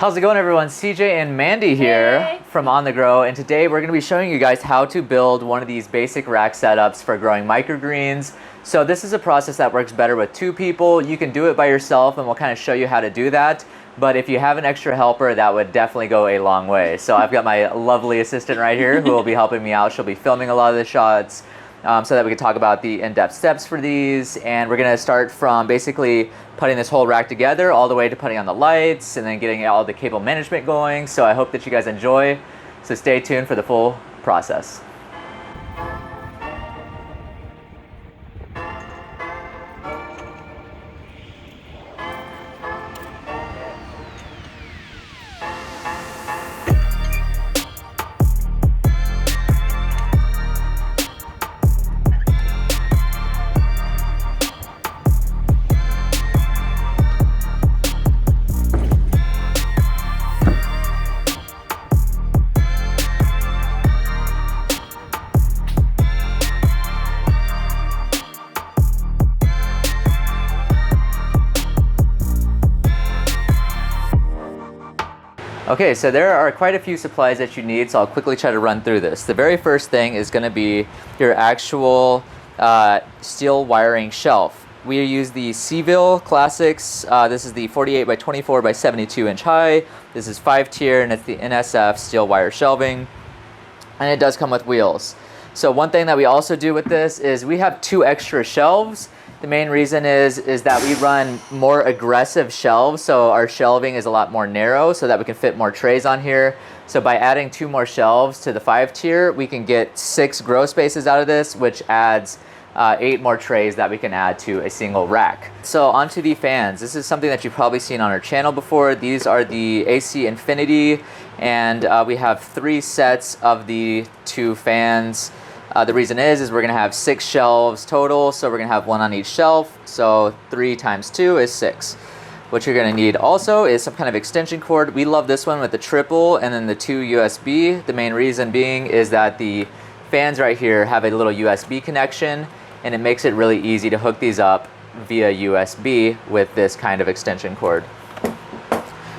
How's it going, everyone? CJ and Mandy here from On The Grow, and today we're going to be showing you guys how to build one of these basic rack setups for growing microgreens. So this is a process that works better with two people. You can do it by yourself, and we'll kind of show you how to do that. But if you have an extra helper, that would definitely go a long way. So I've got my lovely assistant right here who will be helping me out. She'll be filming a lot of the shots so that we can talk about the in-depth steps for these. And we're going to start from basically putting this whole rack together all the way to putting on the lights and then getting all the cable management going. So I hope that you guys enjoy. So stay tuned for the full process. Okay, so there are quite a few supplies that you need, so I'll quickly try to run through this. The very first thing is going to be your actual steel wiring shelf. We use the Seville Classics. This is the 48 by 24 by 72 inch high. This is 5-tier, and it's the NSF steel wire shelving. And it does come with wheels. So one thing that we also do with this is we have 2 extra shelves. The main reason is that we run more aggressive shelves, so our shelving is a lot more narrow so that we can fit more trays on here. So by adding 2 more shelves to the 5-tier, we can get 6 grow spaces out of this, which adds 8 more trays that we can add to a single rack. So onto the fans. This is something that you've probably seen on our channel before. These are the AC Infinity, and we have 3 sets of the 2 fans. The reason is we're going to have 6 shelves total, so we're going to have 1 on each shelf, so 3 times 2 is 6. What you're going to need also is some kind of extension cord. We love this one with the triple and then the 2 USB. The main reason being is that the fans right here have a little USB connection, and it makes it really easy to hook these up via USB with this kind of extension cord.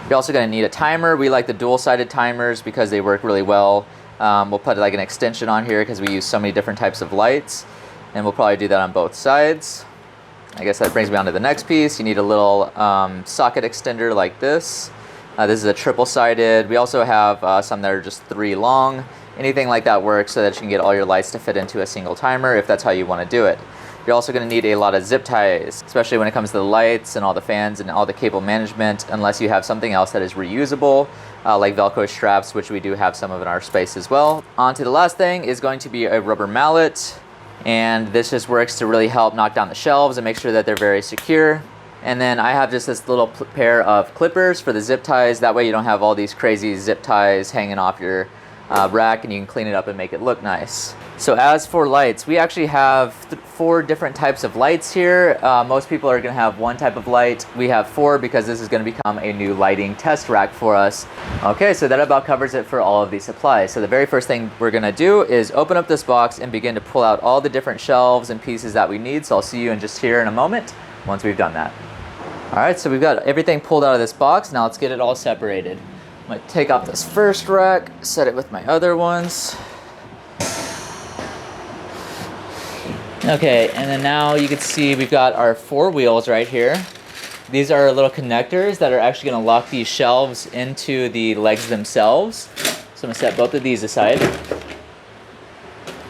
You're also going to need a timer. We like the dual-sided timers because they work really well. We'll put like an extension on here because we use so many different types of lights, and we'll probably do that on both sides. I guess that brings me on to the next piece. You need a little socket extender like this. This is a triple-sided. We also have some that are just 3 long. Anything like that works so that you can get all your lights to fit into a single timer if that's how you want to do it. You're also going to need a lot of zip ties, especially when it comes to the lights and all the fans and all the cable management, unless you have something else that is reusable, like Velcro straps, which we do have some of in our space as well. On to the last thing is going to be a rubber mallet, and this just works to really help knock down the shelves and make sure that they're very secure. And then I have just this little pair of clippers for the zip ties. That way you don't have all these crazy zip ties hanging off your rack, and you can clean it up and make it look nice. So as for lights, we actually have 4 different types of lights here. Most people are going to have 1 type of light. We have 4 because this is going to become a new lighting test rack for us. Okay, so that about covers it for all of these supplies. So the very first thing we're going to do is open up this box and begin to pull out all the different shelves and pieces that we need. So I'll see you in just here in a moment once we've done that. All right, so we've got everything pulled out of this box. Now let's get it all separated. I'm going to take off this first rack, set it with my other ones. Okay, and then now you can see we've got our 4 wheels right here. These are little connectors that are actually going to lock these shelves into the legs themselves. So I'm going to set both of these aside.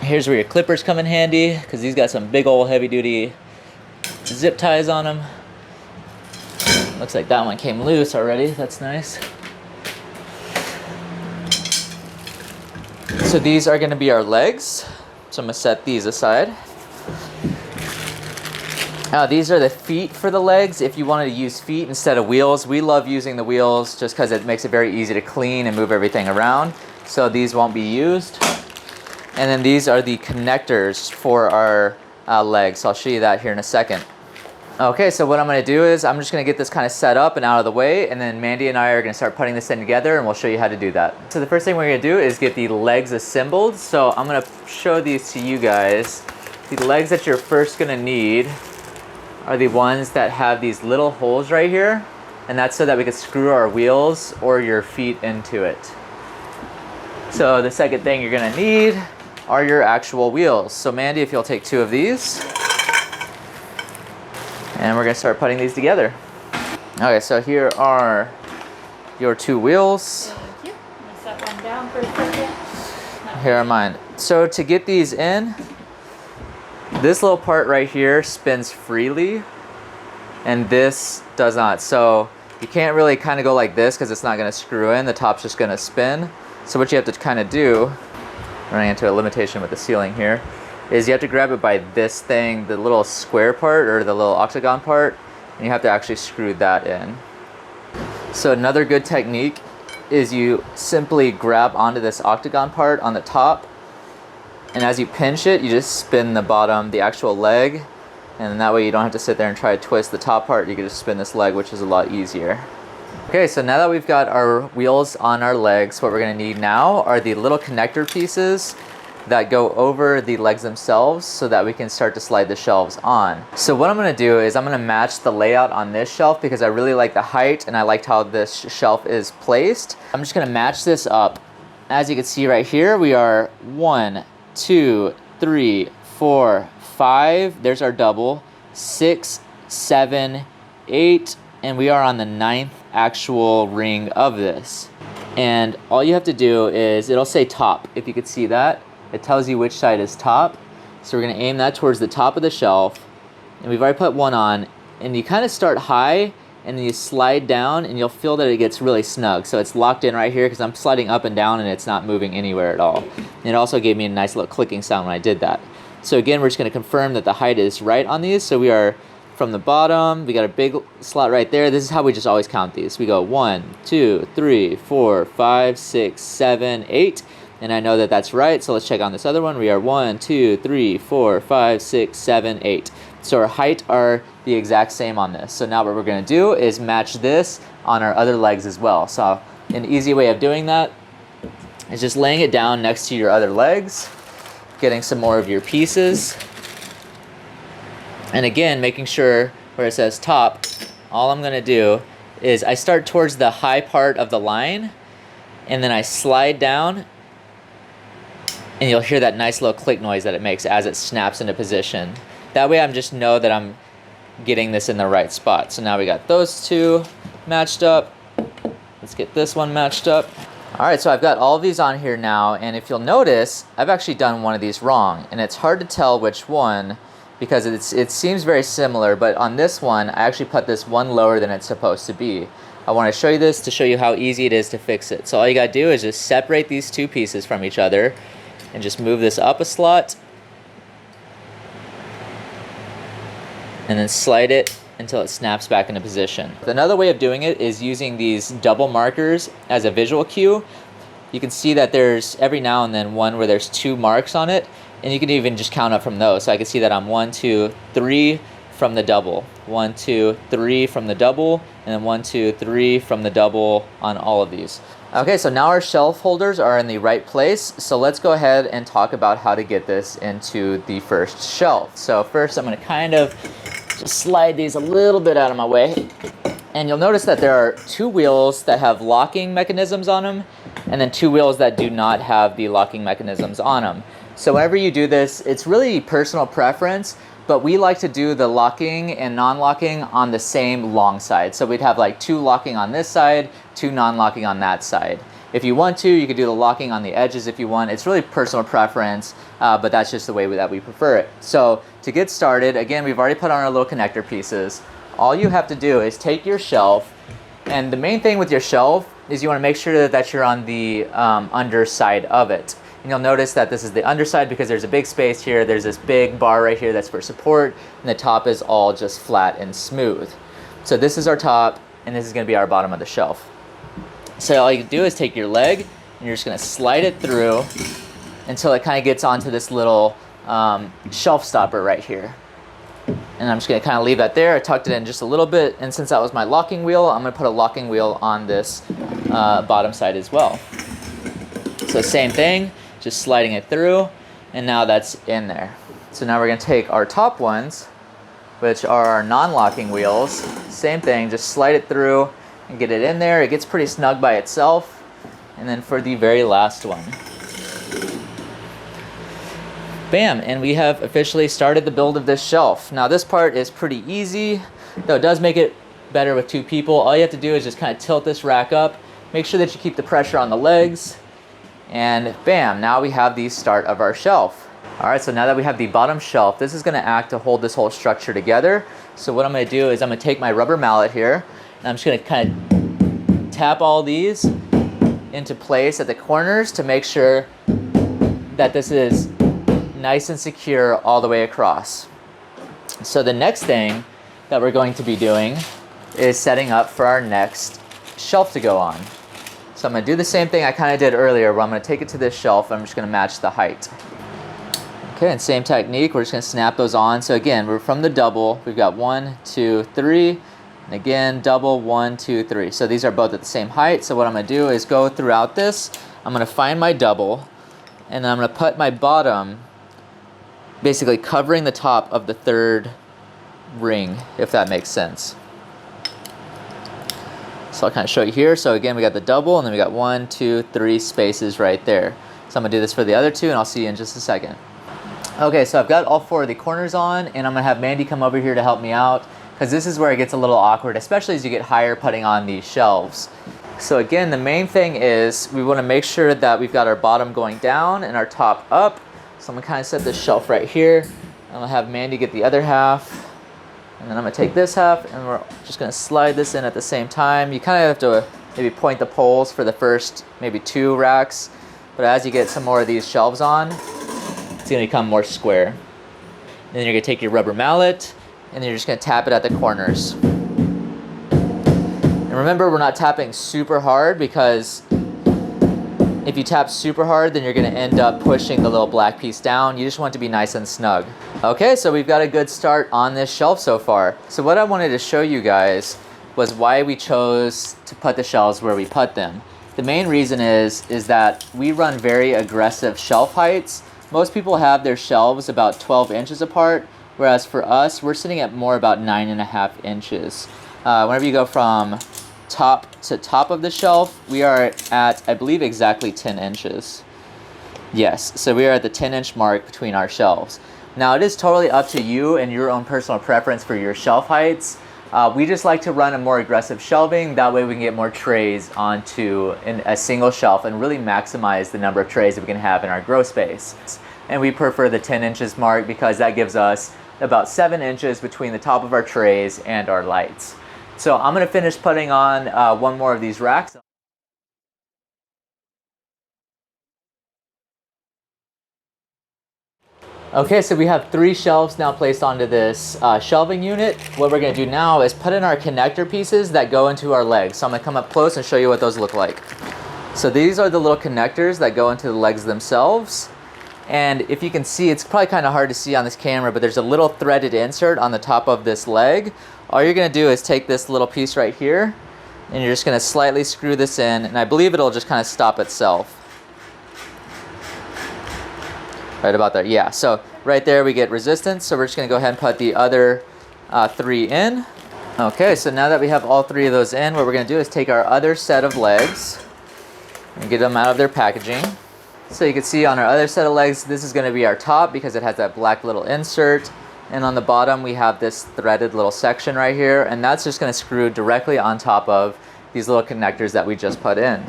Here's where your clippers come in handy, because these got some big old heavy duty zip ties on them. Looks like that one came loose already. That's nice. So these are going to be our legs. So I'm going to set these aside. These are the feet for the legs. If you wanted to use feet instead of wheels, we love using the wheels just because it makes it very easy to clean and move everything around. So these won't be used. And then these are the connectors for our legs. So I'll show you that here in a second. Okay, so what I'm going to do is I'm just going to get this kind of set up and out of the way, and then Mandy and I are going to start putting this in together, and we'll show you how to do that. So the first thing we're going to do is get the legs assembled. So I'm going to show these to you guys. The legs that you're first going to need are the ones that have these little holes right here. and that's so that we could screw our wheels or your feet into it. So the second thing you're gonna need are your actual wheels. So Mandy, if you'll take 2 of these, and we're gonna start putting these together. Okay, so here are your 2 wheels. Thank you. I'm gonna set one down for a second. Here are mine. So to get these in, this little part right here spins freely, and this does not. So you can't really kind of go like this because it's not going to screw in. The top's just going to spin. So what you have to kind of do, running into a limitation with the ceiling here, is you have to grab it by this thing, the little square part or the little octagon part, and you have to actually screw that in. So another good technique is you simply grab onto this octagon part on the top, and as you pinch it, you just spin the bottom, the actual leg, and that way you don't have to sit there and try to twist the top part. You can just spin this leg, which is a lot easier. Okay, so now that we've got our wheels on our legs, what we're gonna need now are the little connector pieces that go over the legs themselves so that we can start to slide the shelves on. So what I'm gonna do is I'm gonna match the layout on this shelf because I really like the height and I liked how this shelf is placed. I'm just gonna match this up. As you can see right here, we are 1, 2, 3, 4, 5, there's our double, 6, 7, 8, and we are on the 9th actual ring of this. And all you have to do is, it'll say top, if you could see that. It tells you which side is top. So we're gonna aim that towards the top of the shelf, and we've already put one on, and you kind of start high, and then you slide down, and you'll feel that it gets really snug. So it's locked in right here, because I'm sliding up and down, and it's not moving anywhere at all. And it also gave me a nice little clicking sound when I did that. So again, we're just gonna confirm that the height is right on these. So we are from the bottom, we got a big slot right there. This is how we just always count these. We go 1, 2, 3, 4, 5, 6, 7, 8. And I know that that's right, so let's check on this other one. We are 1, 2, 3, 4, 5, 6, 7, 8. So our height are the exact same on this. So now what we're gonna do is match this on our other legs as well. So an easy way of doing that is just laying it down next to your other legs, getting some more of your pieces. And again, making sure where it says top, all I'm gonna do is I start towards the high part of the line, and then I slide down, and you'll hear that nice little click noise that it makes as it snaps into position. That way I just know that I'm getting this in the right spot. So now we got those 2 matched up. Let's get this one matched up. All right, so I've got all of these on here now, and if you'll notice, I've actually done one of these wrong, and it's hard to tell which one because it seems very similar, but on this one, I actually put this one lower than it's supposed to be. I want to show you this to show you how easy it is to fix it. So all you gotta do is just separate these 2 pieces from each other, and just move this up a slot, and then slide it until it snaps back into position. Another way of doing it is using these double markers as a visual cue. You can see that there's every now and then one where there's 2 marks on it, and you can even just count up from those. So I can see that I'm 1, 2, 3 from the double, 1, 2, 3 from the double, and then 1, 2, 3 from the double on all of these. Okay, so now our shelf holders are in the right place. So let's go ahead and talk about how to get this into the first shelf. So first I'm gonna kind of just slide these a little bit out of my way. And you'll notice that there are 2 wheels that have locking mechanisms on them, and then 2 wheels that do not have the locking mechanisms on them. So whenever you do this, it's really personal preference, but we like to do the locking and non-locking on the same long side. So we'd have like 2 locking on this side, 2 non-locking on that side. If you want to, you could do the locking on the edges if you want. It's really personal preference, but that's just the way that we prefer it. So to get started, again, we've already put on our little connector pieces. All you have to do is take your shelf, and the main thing with your shelf is you want to make sure that you're on the underside of it. And you'll notice that this is the underside because there's a big space here. There's this big bar right here that's for support, and the top is all just flat and smooth. So this is our top, and this is going to be our bottom of the shelf. So all you do is take your leg, and you're just going to slide it through until it kind of gets onto this little shelf stopper right here. And I'm just going to kind of leave that there. I tucked it in just a little bit, and since that was my locking wheel, I'm going to put a locking wheel on this bottom side as well. So same thing, just sliding it through, and now that's in there. So now we're going to take our top ones, which are our non-locking wheels. Same thing, just slide it through and get it in there. It gets pretty snug by itself. And then for the very last one, bam, and we have officially started the build of this shelf. Now this part is pretty easy, though it does make it better with 2 people. All you have to do is just kind of tilt this rack up, make sure that you keep the pressure on the legs, and bam, now we have the start of our shelf. All right, so now that we have the bottom shelf, this is gonna act to hold this whole structure together. So what I'm gonna do is I'm gonna take my rubber mallet here, and I'm just gonna kind of tap all these into place at the corners to make sure that this is nice and secure all the way across. So the next thing that we're going to be doing is setting up for our next shelf to go on. So I'm gonna do the same thing I kind of did earlier, where I'm gonna take it to this shelf and I'm just gonna match the height. Okay, and same technique, we're just gonna snap those on. So again, we're from the double, we've got 1, 2, 3, and again, double, 1, 2, 3. So these are both at the same height. So what I'm gonna do is go throughout this, I'm gonna find my double, and then I'm gonna put my bottom basically covering the top of the 3rd ring, if that makes sense. So I'll kind of show you here. So again, we got the double, and then we got 1, 2, 3 spaces right there. So I'm gonna do this for the other 2, and I'll see you in just a second. Okay, so I've got all 4 of the corners on, and I'm gonna have Mandy come over here to help me out, because this is where it gets a little awkward, especially as you get higher putting on these shelves. So again, the main thing is we wanna make sure that we've got our bottom going down and our top up. So I'm gonna kind of set this shelf right here. I'm gonna have Mandy get the other half, and then I'm gonna take this half, and we're just gonna slide this in at the same time. You kind of have to maybe point the poles for the first maybe 2 racks, but as you get some more of these shelves on, it's gonna become more square. And then you're gonna take your rubber mallet, and then you're just gonna tap it at the corners. And remember, we're not tapping super hard, because if you tap super hard, then you're gonna end up pushing the little black piece down. You just want it to be nice and snug. Okay, so we've got a good start on this shelf so far. So what I wanted to show you guys was why we chose to put the shelves where we put them. The main reason is that we run very aggressive shelf heights. Most people have their shelves about 12 inches apart, whereas for us, we're sitting at more about 9.5 inches. Whenever you go from top to top of the shelf, we are at, I believe, exactly 10 inches. Yes, so we are at the 10-inch mark between our shelves. Now, it is totally up to you and your own personal preference for your shelf heights. We just like to run a more aggressive shelving. That way we can get more trays onto a single shelf and really maximize the number of trays that we can have in our grow space. And we prefer the 10 inches mark because that gives us about 7 inches between the top of our trays and our lights. So I'm gonna finish putting on 1 more of these racks. Okay, so we have 3 shelves now placed onto this shelving unit. What we're gonna do now is put in our connector pieces that go into our legs. So I'm gonna come up close and show you what those look like. So these are the little connectors that go into the legs themselves. And if you can see, it's probably kind of hard to see on this camera, but there's a little threaded insert on the top of this leg. All you're gonna do is take this little piece right here, and you're just gonna slightly screw this in, and I believe it'll just kind of stop itself. Right about there, yeah. So right there we get resistance, so we're just gonna go ahead and put the other 3 in. Okay, so now that we have all 3 of those in, what we're gonna do is take our other set of legs and get them out of their packaging. So you can see on our other set of legs, this is gonna be our top because it has that black little insert. And on the bottom, we have this threaded little section right here, and that's just gonna screw directly on top of these little connectors that we just put in.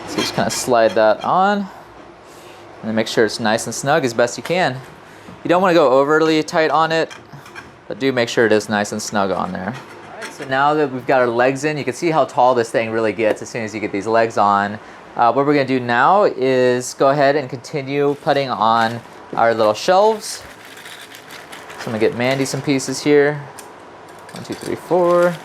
So just kind of slide that on, and then make sure it's nice and snug as best you can. You don't wanna go overly tight on it, but do make sure it is nice and snug on there. So now that we've got our legs in, you can see how tall this thing really gets as soon as you get these legs on. What we're gonna do now is go ahead and continue putting on our little shelves. So I'm gonna get Mandy some pieces here. 1, 2, 3, 4.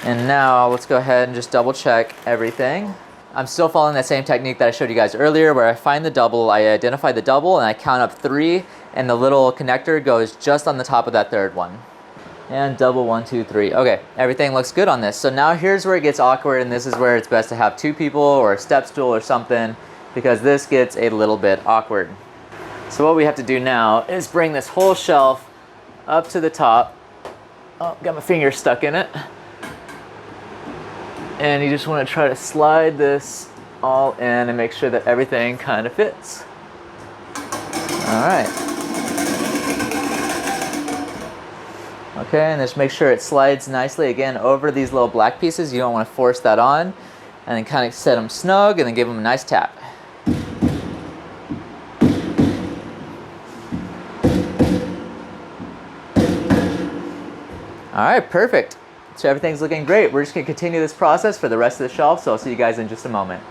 And now let's go ahead and just double check everything. I'm still following that same technique that I showed you guys earlier, where I find the double, I identify the double, and I count up 3, and the little connector goes just on the top of that 3rd one. And double, 1, 2, 3. Okay, everything looks good on this. So now here's where it gets awkward, and this is where it's best to have 2 people or a step stool or something, because this gets a little bit awkward. So what we have to do now is bring this whole shelf up to the top. Oh, got my finger stuck in it. And you just want to try to slide this all in and make sure that everything kind of fits. All right. Okay, and just make sure it slides nicely again over these little black pieces. You don't want to force that on. And then kind of set them snug and then give them a nice tap. All right, perfect. So everything's looking great. We're just gonna continue this process for the rest of the shelf, so I'll see you guys in just a moment.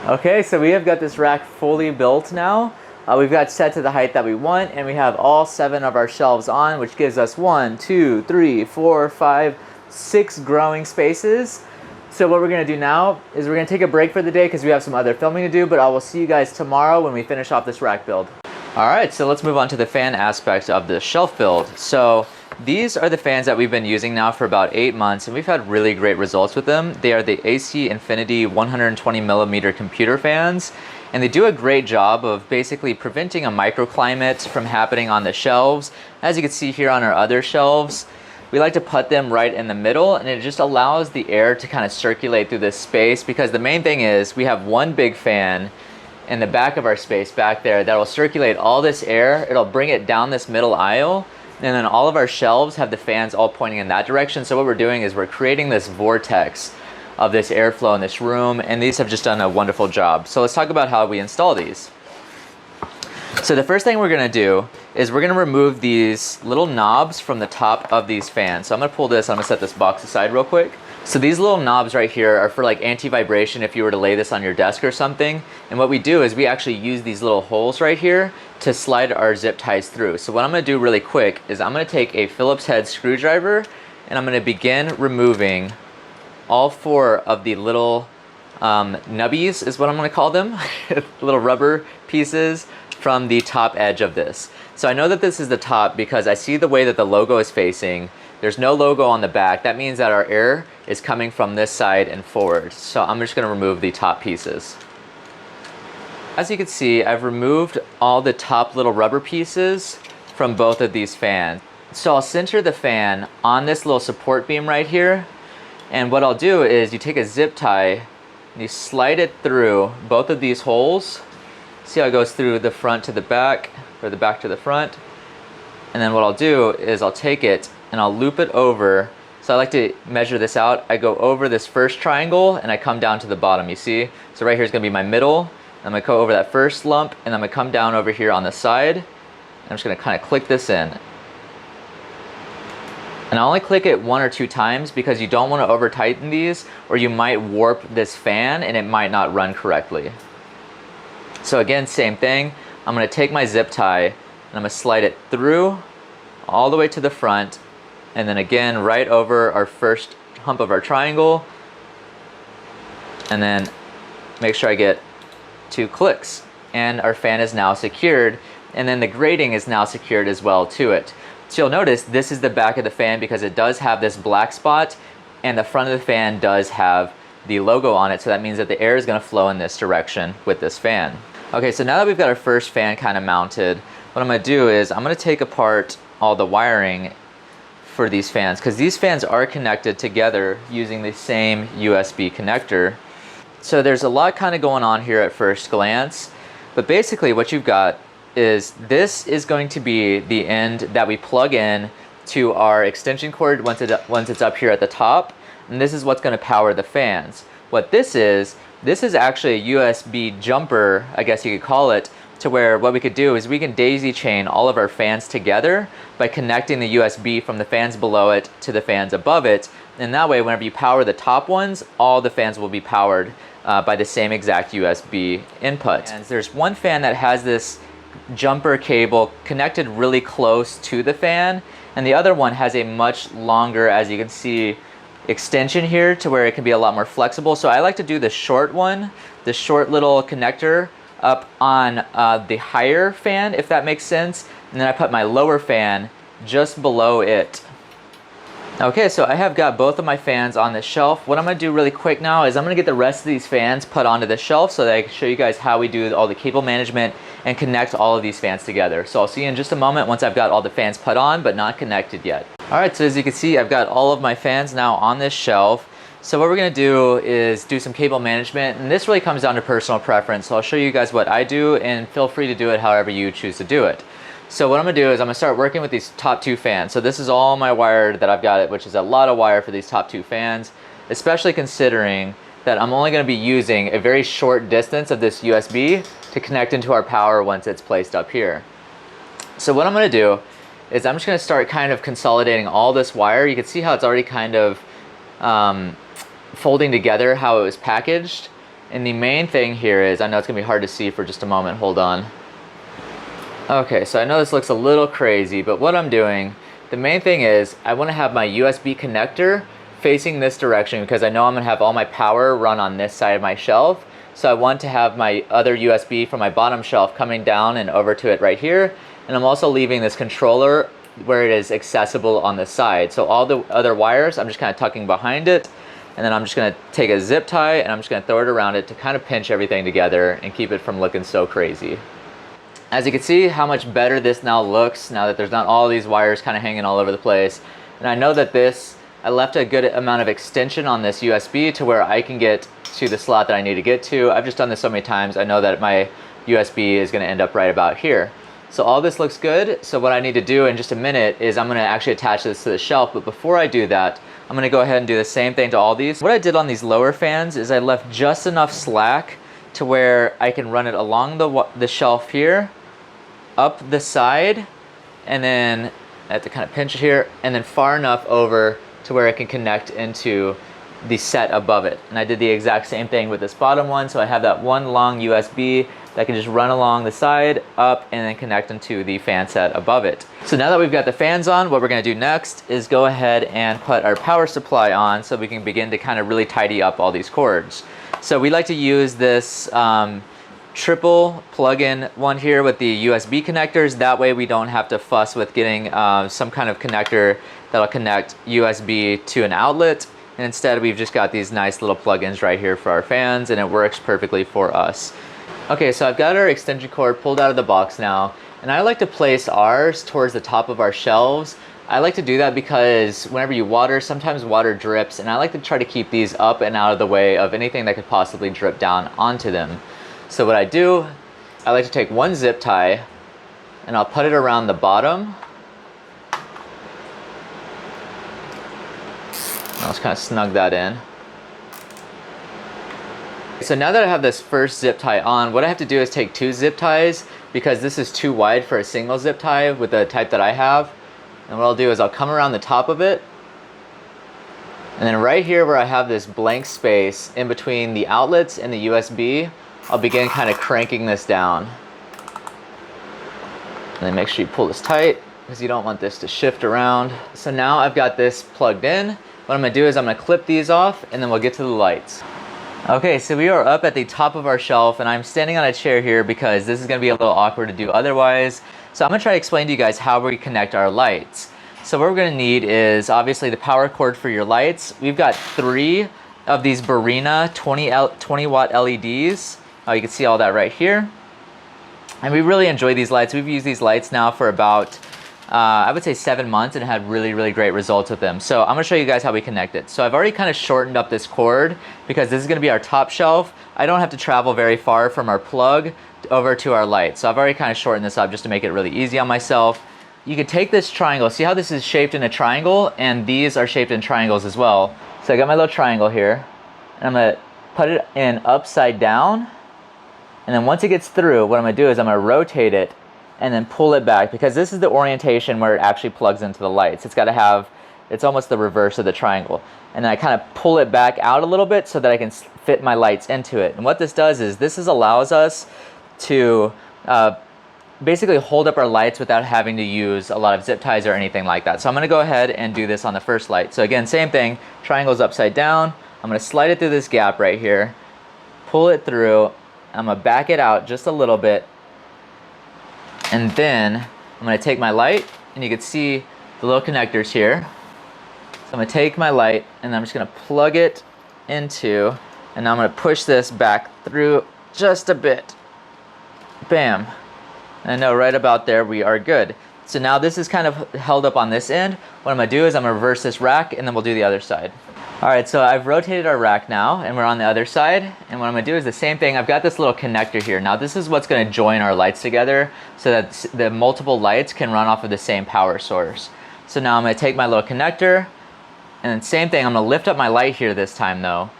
Okay, so we have got this rack fully built now. We've got set to the height that we want, and we have all 7 of our shelves on, which gives us 1, 2, 3, 4, 5, 6 growing spaces. So what we're gonna do now is we're gonna take a break for the day because we have some other filming to do, but I will see you guys tomorrow when we finish off this rack build. All right, so let's move on to the fan aspect of the shelf build. So these are the fans that we've been using now for about 8 months, and we've had really great results with them. They are the AC Infinity 120mm computer fans, and they do a great job of basically preventing a microclimate from happening on the shelves. As you can see here on our other shelves, we like to put them right in the middle, and it just allows the air to kind of circulate through this space, because the main thing is we have one big fan in the back of our space back there that will circulate all this air. It'll bring it down this middle aisle, and then all of our shelves have the fans all pointing in that direction. So what we're doing is we're creating this vortex of this airflow in this room, and these have just done a wonderful job. So let's talk about how we install these. So the first thing we're gonna do is we're gonna remove these little knobs from the top of these fans. So I'm gonna pull this, I'm gonna set this box aside real quick. So these little knobs right here are for like anti-vibration if you were to lay this on your desk or something. And what we do is we actually use these little holes right here to slide our zip ties through. So what I'm gonna do really quick is I'm gonna take a Phillips head screwdriver and I'm gonna begin removing all 4 of the little nubbies is what I'm gonna call them, little rubber pieces from the top edge of this. So I know that this is the top because I see the way that the logo is facing. There's no logo on the back. That means that our air is coming from this side and forward. So I'm just gonna remove the top pieces. As you can see, I've removed all the top little rubber pieces from both of these fans. So I'll center the fan on this little support beam right here. And what I'll do is you take a zip tie and you slide it through both of these holes. See how it goes through the front to the back, or the back to the front. And then what I'll do is I'll take it and I'll loop it over. So I like to measure this out. I go over this first triangle and I come down to the bottom, you see? So right here is gonna be my middle. I'm gonna go over that first lump and I'm gonna come down over here on the side. I'm just gonna kind of click this in. And I only click it 1 or 2 times because you don't want to over tighten these or you might warp this fan and it might not run correctly. So again, same thing. I'm gonna take my zip tie and I'm gonna slide it through all the way to the front, and then again right over our first hump of our triangle, and then make sure I get 2 clicks, and our fan is now secured, and then the grating is now secured as well to it. So you'll notice this is the back of the fan because it does have this black spot, and the front of the fan does have the logo on it, so that means that the air is going to flow in this direction with this fan. Okay, so now that we've got our first fan kind of mounted, what I'm going to do is I'm going to take apart all the wiring for these fans, because these fans are connected together using the same USB connector. So there's a lot kind of going on here at first glance, but basically what you've got is this is going to be the end that we plug in to our extension cord once it's up here at the top, and this is what's going to power the fans. What this is actually a USB jumper, I guess you could call it, to where what we could do is we can daisy chain all of our fans together by connecting the USB from the fans below it to the fans above it, and that way whenever you power the top ones, all the fans will be powered by the same exact USB input. And there's one fan that has this jumper cable connected really close to the fan, and the other one has a much longer, as you can see, extension here to where it can be a lot more flexible. So I like to do the short one, the short little connector up on the higher fan, if that makes sense. And then I put my lower fan just below it. Okay, so I have got both of my fans on the shelf. What I'm gonna do really quick now is I'm gonna get the rest of these fans put onto the shelf so that I can show you guys how we do all the cable management and connect all of these fans together. So I'll see you in just a moment once I've got all the fans put on but not connected yet. All right, so as you can see, I've got all of my fans now on this shelf. So what we're gonna do is do some cable management, and this really comes down to personal preference. So I'll show you guys what I do, and feel free to do it however you choose to do it. So what I'm gonna do is I'm gonna start working with these top two fans. So this is all my wire that I've got, which is a lot of wire for these top two fans, especially considering that I'm only gonna be using a very short distance of this USB to connect into our power once it's placed up here. So what I'm gonna do is I'm just gonna start kind of consolidating all this wire. You can see how it's already kind of folding together how it was packaged. And the main thing here is, I know it's gonna be hard to see for just a moment, hold on. Okay, so I know this looks a little crazy, but what I'm doing, the main thing is I want to have my USB connector facing this direction because I know I'm going to have all my power run on this side of my shelf. So I want to have my other USB from my bottom shelf coming down and over to it right here. And I'm also leaving this controller where it is accessible on the side. So all the other wires, I'm just kind of tucking behind it. And then I'm just going to take a zip tie and I'm just going to throw it around it to kind of pinch everything together and keep it from looking so crazy. As you can see how much better this now looks now that there's not all these wires kind of hanging all over the place. And I know that I left a good amount of extension on this USB to where I can get to the slot that I need to get to. I've just done this so many times. I know that my USB is going to end up right about here. So all this looks good. So what I need to do in just a minute is I'm going to actually attach this to the shelf. But before I do that, I'm going to go ahead and do the same thing to all these. What I did on these lower fans is I left just enough slack to where I can run it along the shelf here, up the side, and then I have to kind of pinch it here, and then far enough over to where it can connect into the set above it. And I did the exact same thing with this bottom one, so I have that one long USB that can just run along the side, up, and then connect into the fan set above it. So now that we've got the fans on, what we're gonna do next is go ahead and put our power supply on so we can begin to kind of really tidy up all these cords. So we like to use this triple plug-in one here with the USB connectors. That way we don't have to fuss with getting some kind of connector that'll connect USB to an outlet. And instead we've just got these nice little plugins right here for our fans, and it works perfectly for us. Okay, so I've got our extension cord pulled out of the box now, and I like to place ours towards the top of our shelves. I like to do that because whenever you water, sometimes water drips, and I like to try to keep these up and out of the way of anything that could possibly drip down onto them. So what I do, I like to take one zip tie and I'll put it around the bottom. I'll just kind of snug that in. So now that I have this first zip tie on, what I have to do is take two zip ties because this is too wide for a single zip tie with the type that I have. And what I'll do is I'll come around the top of it. And then right here where I have this blank space in between the outlets and the USB, I'll begin kind of cranking this down. And then make sure you pull this tight because you don't want this to shift around. So now I've got this plugged in. What I'm gonna do is I'm gonna clip these off and then we'll get to the lights. Okay, so we are up at the top of our shelf and I'm standing on a chair here because this is gonna be a little awkward to do otherwise. So I'm gonna try to explain to you guys how we connect our lights. So what we're gonna need is obviously the power cord for your lights. We've got 3 of these Barina 20 watt LEDs. You can see all that right here. And we really enjoy these lights. We've used these lights now for about, I would say 7 months and had really, really great results with them. So I'm gonna show you guys how we connect it. So I've already kind of shortened up this cord because this is gonna be our top shelf. I don't have to travel very far from our plug over to our light. So I've already kind of shortened this up just to make it really easy on myself. You can take this triangle, see how this is shaped in a triangle, and these are shaped in triangles as well. So I got my little triangle here, and I'm gonna put it in upside down. And then once it gets through, what I'm gonna do is I'm gonna rotate it and then pull it back because this is the orientation where it actually plugs into the lights. It's gotta have, it's almost the reverse of the triangle. And then I kind of pull it back out a little bit so that I can fit my lights into it. And what this does is allows us to basically hold up our lights without having to use a lot of zip ties or anything like that. So I'm gonna go ahead and do this on the first light. So again, same thing, triangle's upside down. I'm gonna slide it through this gap right here, pull it through. I'm gonna back it out just a little bit. And then I'm gonna take my light, and you can see the little connectors here. So I'm gonna take my light, and I'm just gonna plug it into, and I'm gonna push this back through just a bit. Bam. And I know right about there we are good. So now this is kind of held up on this end. What I'm gonna do is I'm gonna reverse this rack, and then we'll do the other side. All right, so I've rotated our rack now, and we're on the other side. And what I'm gonna do is the same thing. I've got this little connector here. Now this is what's gonna join our lights together so that the multiple lights can run off of the same power source. So now I'm gonna take my little connector, and then same thing, I'm gonna lift up my light here this time though.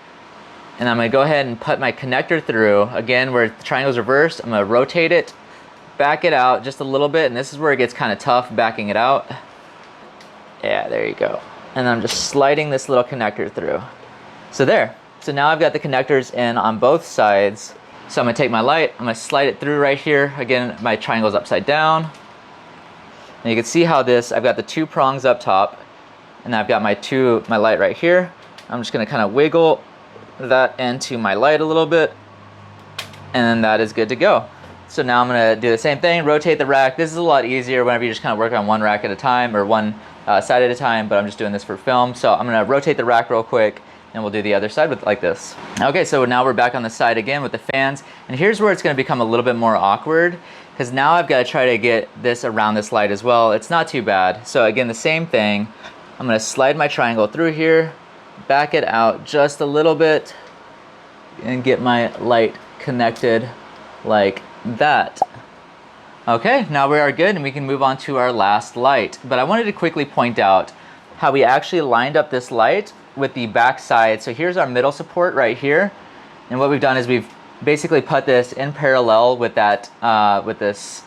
And I'm gonna go ahead and put my connector through. Again, where the triangle's reversed, I'm gonna rotate it, back it out just a little bit, and this is where it gets kind of tough backing it out. Yeah, there you go. And I'm just sliding this little connector through. So there. So now I've got the connectors in on both sides. So I'm gonna take my light, I'm gonna slide it through right here. Again, my triangle's upside down. And you can see how this, I've got the two prongs up top, and I've got my light right here. I'm just gonna kind of wiggle that into my light a little bit, and then that is good to go. So now I'm gonna do the same thing, rotate the rack. This is a lot easier whenever you just kind of work on one rack at a time, or one side at a time, but I'm just doing this for film. So I'm gonna rotate the rack real quick, and we'll do the other side with like this. Okay, so now we're back on the side again with the fans, and here's where it's gonna become a little bit more awkward, because now I've gotta try to get this around this light as well. It's not too bad. So again, the same thing. I'm gonna slide my triangle through here, back it out just a little bit, and get my light connected like that. Okay, now we are good, and we can move on to our last light. But I wanted to quickly point out how we actually lined up this light with the back side. So here's our middle support right here. And what we've done is we've basically put this in parallel with that, with this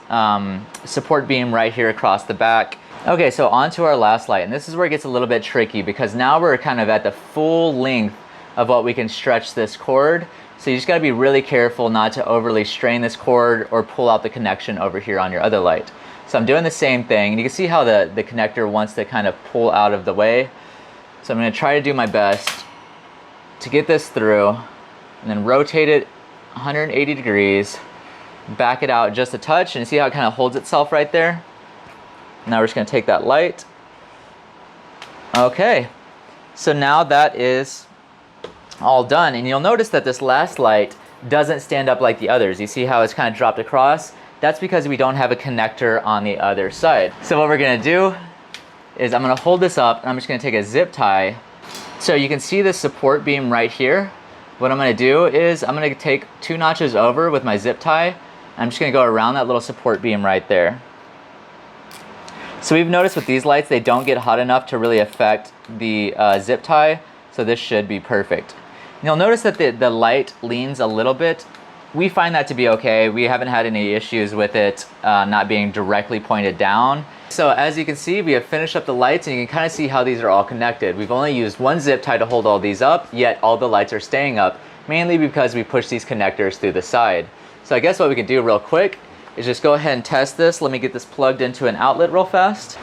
support beam right here across the back. Okay, so on to our last light. And this is where it gets a little bit tricky, because now we're kind of at the full length of what we can stretch this cord. So you just gotta be really careful not to overly strain this cord or pull out the connection over here on your other light. So I'm doing the same thing, and you can see how the connector wants to kind of pull out of the way. So I'm gonna try to do my best to get this through, and then rotate it 180 degrees, back it out just a touch, and see how it kind of holds itself right there? Now we're just gonna take that light. Okay, so now that is all done, and you'll notice that this last light doesn't stand up like the others. You see how it's kind of dropped across? That's because we don't have a connector on the other side. So what we're gonna do is I'm gonna hold this up, and I'm just gonna take a zip tie. So you can see the support beam right here. What I'm gonna do is I'm gonna take 2 notches over with my zip tie. I'm just gonna go around that little support beam right there. So we've noticed with these lights, they don't get hot enough to really affect the zip tie, so this should be perfect. You'll notice that the light leans a little bit. We find that to be okay. We haven't had any issues with it not being directly pointed down. So as you can see, we have finished up the lights, and you can kind of see how these are all connected. We've only used one zip tie to hold all these up, yet all the lights are staying up, mainly because we pushed these connectors through the side. So I guess what we can do real quick is just go ahead and test this. Let me get this plugged into an outlet real fast.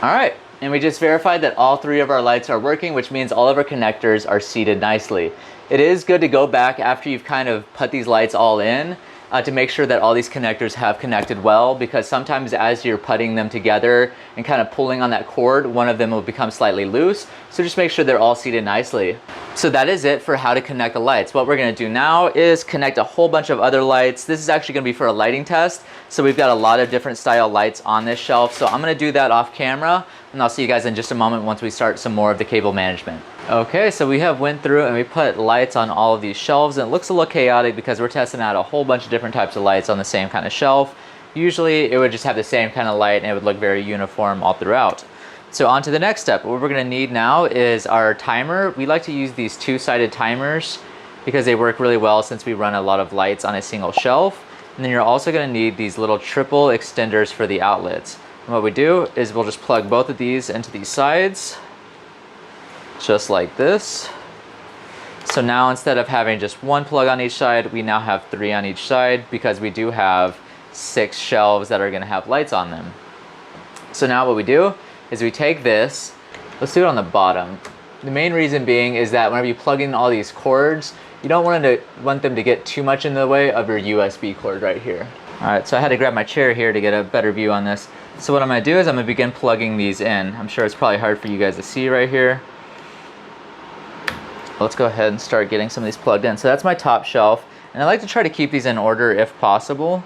All right. And we just verified that all 3 of our lights are working, which means all of our connectors are seated nicely. It is good to go back after you've kind of put these lights all in to make sure that all these connectors have connected well, because sometimes as you're putting them together and kind of pulling on that cord, one of them will become slightly loose. So just make sure they're all seated nicely. So that is it for how to connect the lights. What we're gonna do now is connect a whole bunch of other lights. This is actually gonna be for a lighting test. So we've got a lot of different style lights on this shelf. So I'm gonna do that off camera, and I'll see you guys in just a moment once we start some more of the cable management. Okay, so we have went through and we put lights on all of these shelves, and it looks a little chaotic because we're testing out a whole bunch of different types of lights on the same kind of shelf. Usually it would just have the same kind of light, and it would look very uniform all throughout. So on to the next step. What we're gonna need now is our timer. We like to use these 2-sided timers because they work really well since we run a lot of lights on a single shelf. And then you're also gonna need these little triple extenders for the outlets. And what we do is we'll just plug both of these into these sides, just like this. So now instead of having just one plug on each side, we now have 3 on each side, because we do have 6 shelves that are gonna have lights on them. So now what we do is we take this, let's do it on the bottom. The main reason being is that whenever you plug in all these cords, you don't want them to get too much in the way of your USB cord right here. All right, so I had to grab my chair here to get a better view on this. So what I'm gonna do is I'm gonna begin plugging these in. I'm sure it's probably hard for you guys to see right here. Let's go ahead and start getting some of these plugged in. So that's my top shelf, and I like to try to keep these in order if possible.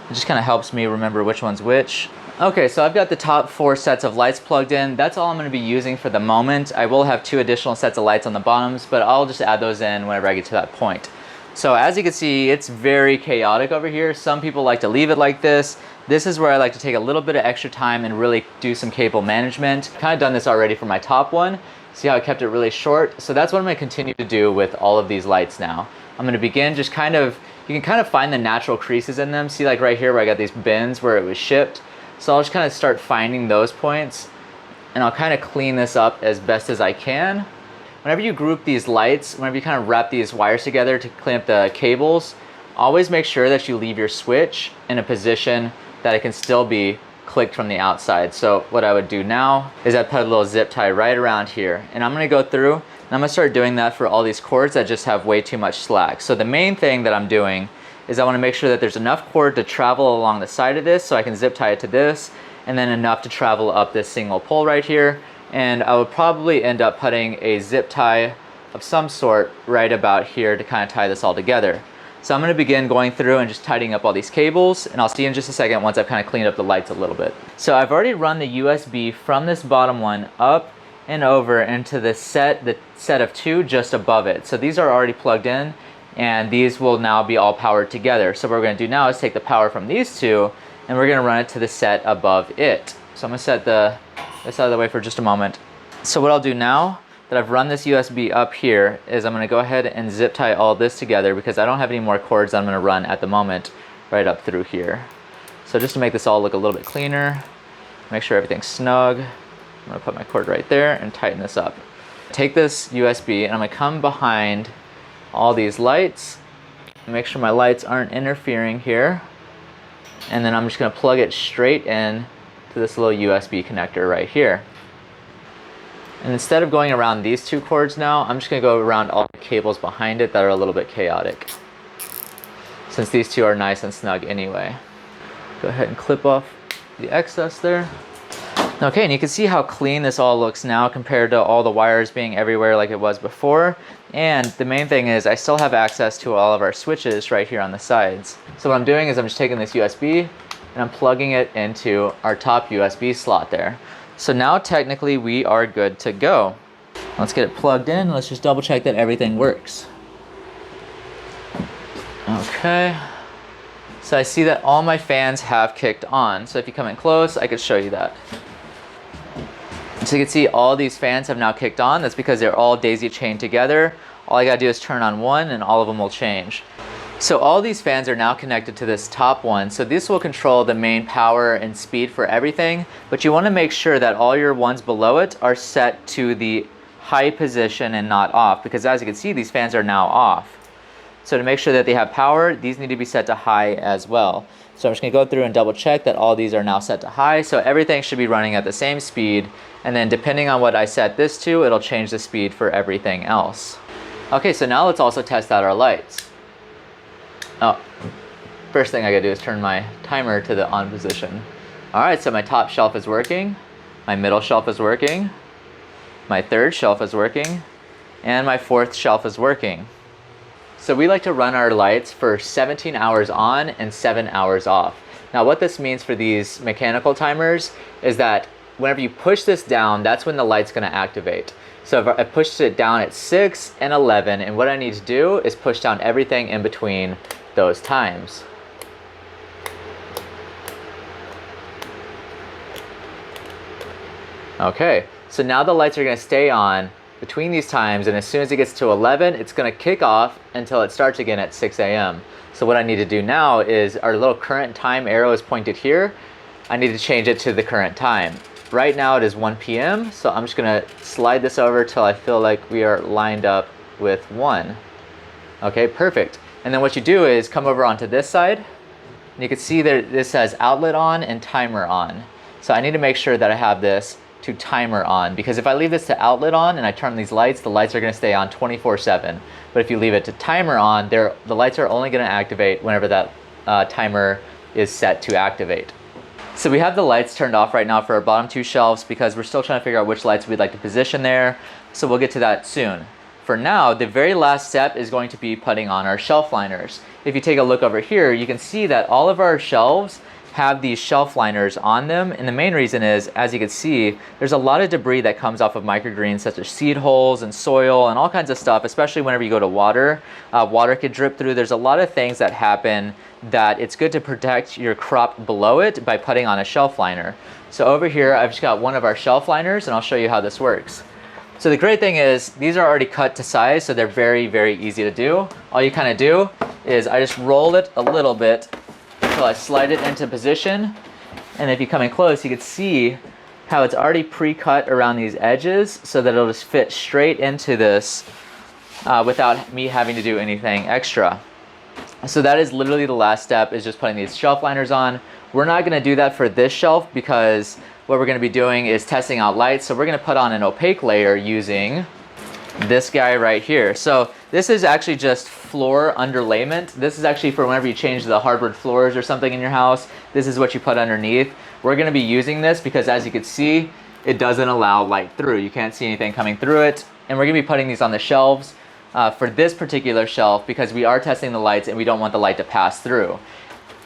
It just kind of helps me remember which one's which. Okay, so I've got the top 4 sets of lights plugged in. That's all I'm going to be using for the moment. I will have 2 additional sets of lights on the bottoms, but I'll just add those in whenever I get to that point. So as you can see, it's very chaotic over here. Some people like to leave it like this. This is where I like to take a little bit of extra time and really do some cable management. Kind of done this already for my top one. See how I kept it really short? So that's what I'm going to continue to do with all of these lights now. I'm going to begin just kind of, you can kind of find the natural creases in them. See, like right here where I got these bins where it was shipped. So I'll just kind of start finding those points, and I'll kind of clean this up as best as I can. Whenever you group these lights, whenever you kind of wrap these wires together to clean up the cables, always make sure that you leave your switch in a position that it can still be clicked from the outside. So what I would do now is I put a little zip tie right around here, and I'm going to go through and I'm going to start doing that for all these cords that just have way too much slack. So the main thing that I'm doing is I want to make sure that there's enough cord to travel along the side of this so I can zip tie it to this, and then enough to travel up this single pole right here. And I would probably end up putting a zip tie of some sort right about here to kind of tie this all together. So I'm going to begin going through and just tidying up all these cables, and I'll see you in just a second once I've kind of cleaned up the lights a little bit. So I've already run the USB from this bottom one up and over into the set of 2 just above it. So these are already plugged in, and these will now be all powered together. So what we're going to do now is take the power from these 2 and we're going to run it to the set above it. So I'm going to set this out of the way for just a moment. So what I'll do now that I've run this USB up here is I'm going to go ahead and zip tie all this together because I don't have any more cords that I'm going to run at the moment right up through here. So just to make this all look a little bit cleaner, make sure everything's snug, I'm going to put my cord right there and tighten this up. Take this USB and I'm going to come behind all these lights, make sure my lights aren't interfering here, and then I'm just going to plug it straight in to this little USB connector right here. And instead of going around these 2 cords now, I'm just going to go around all the cables behind it that are a little bit chaotic, since these 2 are nice and snug anyway. Go ahead and clip off the excess there. Okay, and you can see how clean this all looks now compared to all the wires being everywhere like it was before. And the main thing is I still have access to all of our switches right here on the sides. So what I'm doing is I'm just taking this USB and I'm plugging it into our top USB slot there. So now technically we are good to go. Let's get it plugged in. Let's just double check that everything works. Okay. So I see that all my fans have kicked on. So if you come in close, I could show you that. So you can see all these fans have now kicked on. That's because they're all daisy chained together. All I gotta do is turn on one and all of them will change. So all these fans are now connected to this top one. So this will control the main power and speed for everything, but you wanna make sure that all your ones below it are set to the high position and not off, because as you can see, these fans are now off. So to make sure that they have power, these need to be set to high as well. So I'm just gonna go through and double check that all these are now set to high. So everything should be running at the same speed. And then depending on what I set this to, it'll change the speed for everything else. Okay, so now let's also test out our lights. Oh, first thing I gotta do is turn my timer to the on position. All right, so my top shelf is working. My middle shelf is working. My third shelf is working. And my fourth shelf is working. So we like to run our lights for 17 hours on and 7 hours off. Now what this means for these mechanical timers is that whenever you push this down, that's when the light's gonna activate. So if I pushed it down at 6 and 11, and what I need to do is push down everything in between those times. Okay, so now the lights are gonna stay on between these times, and as soon as it gets to 11, it's gonna kick off until it starts again at 6 a.m. So what I need to do now is our little current time arrow is pointed here. I need to change it to the current time. Right now it is 1 p.m. So I'm just gonna slide this over till I feel like we are lined up with 1. Okay, perfect. And then what you do is come over onto this side And you can see that this says outlet on and timer on. So I need to make sure that I have this to timer on, because if I leave this to outlet on and I turn these lights, the lights are going to stay on 24/7. But if you leave it to timer on, the lights are only going to activate whenever that timer is set to activate. So we have the lights turned off right now for our bottom two shelves because we're still trying to figure out which lights we'd like to position there. So we'll get to that soon. For now, the very last step is going to be putting on our shelf liners. If you take a look over here, you can see that all of our shelves have these shelf liners on them. And the main reason is, as you can see, there's a lot of debris that comes off of microgreens, such as seed holes and soil and all kinds of stuff, especially whenever you go to water. Water could drip through. There's a lot of things that happen that it's good to protect your crop below it by putting on a shelf liner. So over here, I've just got one of our shelf liners, and I'll show you how this works. So the great thing is these are already cut to size, so they're very, very easy to do. All you kind of do is I just roll it a little bit until I slide it into position. And if you come in close, you can see how it's already pre-cut around these edges so that it'll just fit straight into this without me having to do anything extra. So that is literally the last step, is just putting these shelf liners on. We're not going to do that for this shelf because what we're going to be doing is testing out lights. So we're going to put on an opaque layer using this guy right here. So this is actually just floor underlayment. This is actually for whenever you change the hardwood floors or something in your house. This is what you put underneath. We're going to be using this because, as you can see, it doesn't allow light through. You can't see anything coming through it. And we're going to be putting these on the shelves for this particular shelf because we are testing the lights and we don't want the light to pass through.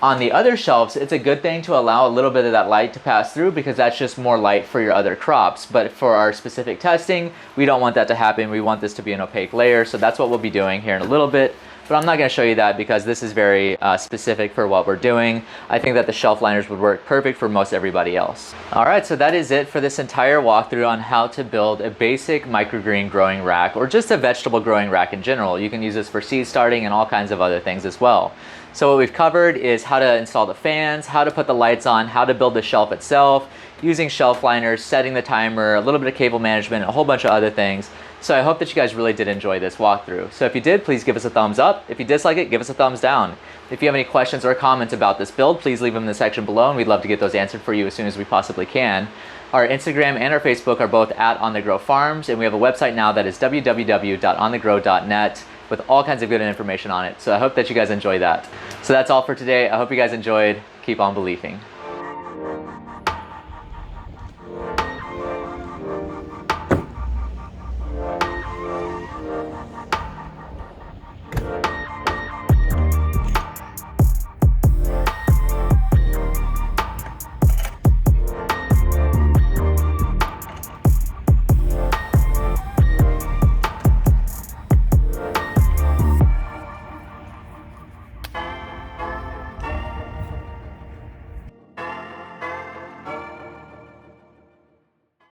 On the other shelves, it's a good thing to allow a little bit of that light to pass through because that's just more light for your other crops. But for our specific testing, we don't want that to happen. We want this to be an opaque layer. So that's what we'll be doing here in a little bit. But I'm not going to show you that because this is very specific for what we're doing. I think that the shelf liners would work perfect for most everybody else. All right, so that is it for this entire walkthrough on how to build a basic microgreen growing rack, or just a vegetable growing rack in general. You can use this for seed starting and all kinds of other things as well. So what we've covered is how to install the fans, how to put the lights on, how to build the shelf itself, using shelf liners, setting the timer, a little bit of cable management, a whole bunch of other things. So I hope that you guys really did enjoy this walkthrough. So if you did, please give us a thumbs up. If you dislike it, give us a thumbs down. If you have any questions or comments about this build, please leave them in the section below, and we'd love to get those answered for you as soon as we possibly can. Our Instagram and our Facebook are both at On The Grow Farms, and we have a website now that is www.onthegrow.net with all kinds of good information on it. So I hope that you guys enjoy that. So that's all for today. I hope you guys enjoyed. Keep on believing.